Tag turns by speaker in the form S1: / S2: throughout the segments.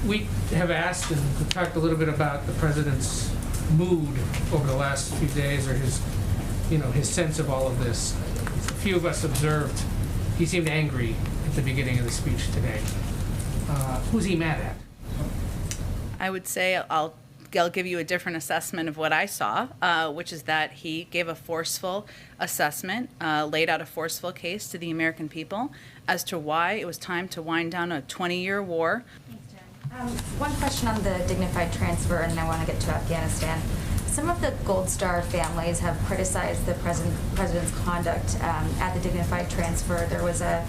S1: We have asked and we've talked a little bit about the president's mood over the last few days, or his sense of all of this. A few of us observed he seemed angry at the beginning of the speech today. Who's he mad at?
S2: I would say I'll give you a different assessment of what I saw, which is that he gave a forceful assessment, laid out a forceful case to the American people as to why it was time to wind down a 20-year war.
S3: One question on the dignified transfer, and then I want to get to Afghanistan. Some of the Gold Star families have criticized the president's conduct at the dignified transfer. There was a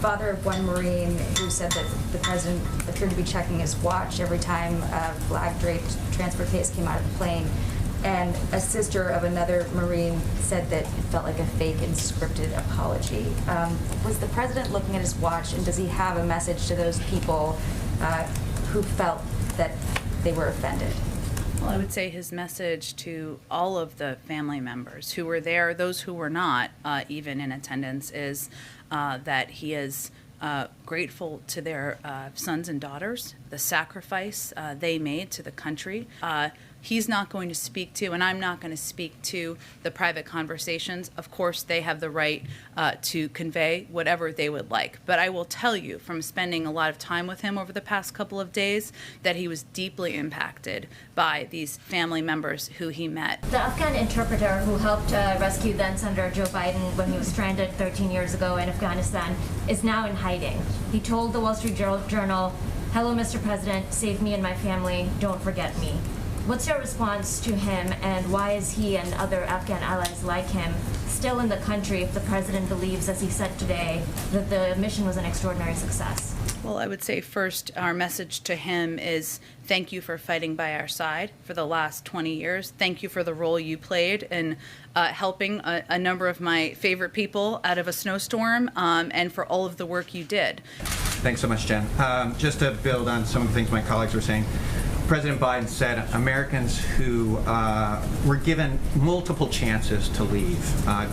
S3: father of one Marine who said that the president appeared to be checking his watch every time a flag-draped transfer case came out of the plane. And a sister of another Marine said that it felt like a fake and scripted apology. Was the president looking at his watch, and does he have a message to those people who felt that they were offended?
S2: Well, I would say his message to all of the family members who were there, those who were not even in attendance, is that he is grateful to their sons and daughters, the sacrifice they made to the country. He's not going to speak to, and I'm not going to speak to, the private conversations. Of course, they have the right to convey whatever they would like. But I will tell you, from spending a lot of time with him over the past couple of days, that he was deeply impacted by these family members who he met.
S4: The Afghan interpreter who helped rescue then Senator Joe Biden when he was stranded 13 years ago in Afghanistan is now in hiding. He told the Wall Street Journal, "Hello, Mr. President, save me and my family, don't forget me." What's your response to him, and why is he and other Afghan allies like him still in the country if the president believes, as he said today, that the mission was an extraordinary success?
S2: Well, I would say first, our message to him is thank you for fighting by our side for the last 20 years. Thank you for the role you played in helping a number of my favorite people out of a snowstorm, and for all of the work you did.
S5: Thanks so much, Jen. Just to build on some of the things my colleagues were saying, President Biden said Americans who were given multiple chances to leave,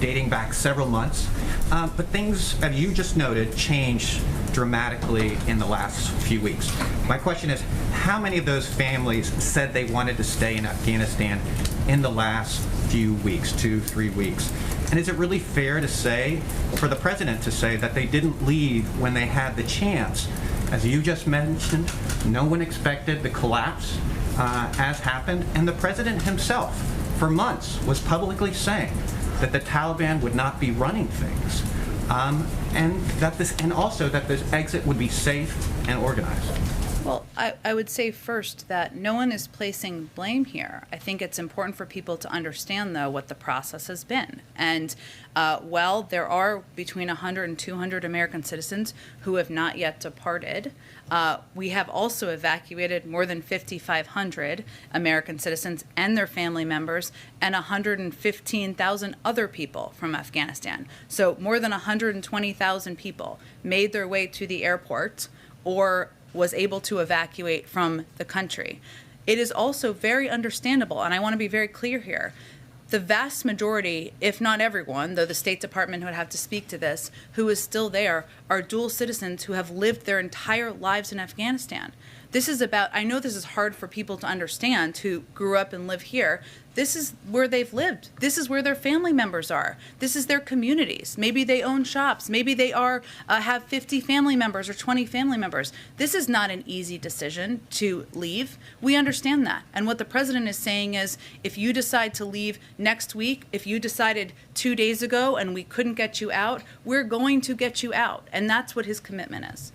S5: dating back several months, but things, as you just noted, changed dramatically in the last few weeks. My question is, how many of those families said they wanted to stay in Afghanistan in the last few weeks, 2-3 weeks? And is it really fair to say, for the president to say, that they didn't leave when they had the chance? As you just mentioned, no one expected the collapse as happened, and the president himself, for months, was publicly saying that the Taliban would not be running things, and also that this exit would be safe and organized.
S2: Well, I would say first that no one is placing blame here. I think it's important for people to understand, though, what the process has been. And while there are between 100 and 200 American citizens who have not yet departed, we have also evacuated more than 5,500 American citizens and their family members, and 115,000 other people from Afghanistan. So more than 120,000 people made their way to the airport or was able to evacuate from the country. It is also very understandable, and I want to be very clear here, the vast majority, if not everyone, though the State Department would have to speak to this, who is still there, are dual citizens who have lived their entire lives in Afghanistan. This is about, I know this is hard for people to understand who grew up and live here. This is where they've lived. This is where their family members are. This is their communities. Maybe they own shops. Maybe they have 50 family members or 20 family members. This is not an easy decision to leave. We understand that. And what the president is saying is, if you decide to leave next week, if you decided 2 days ago and we couldn't get you out, we're going to get you out. And that's what his commitment is.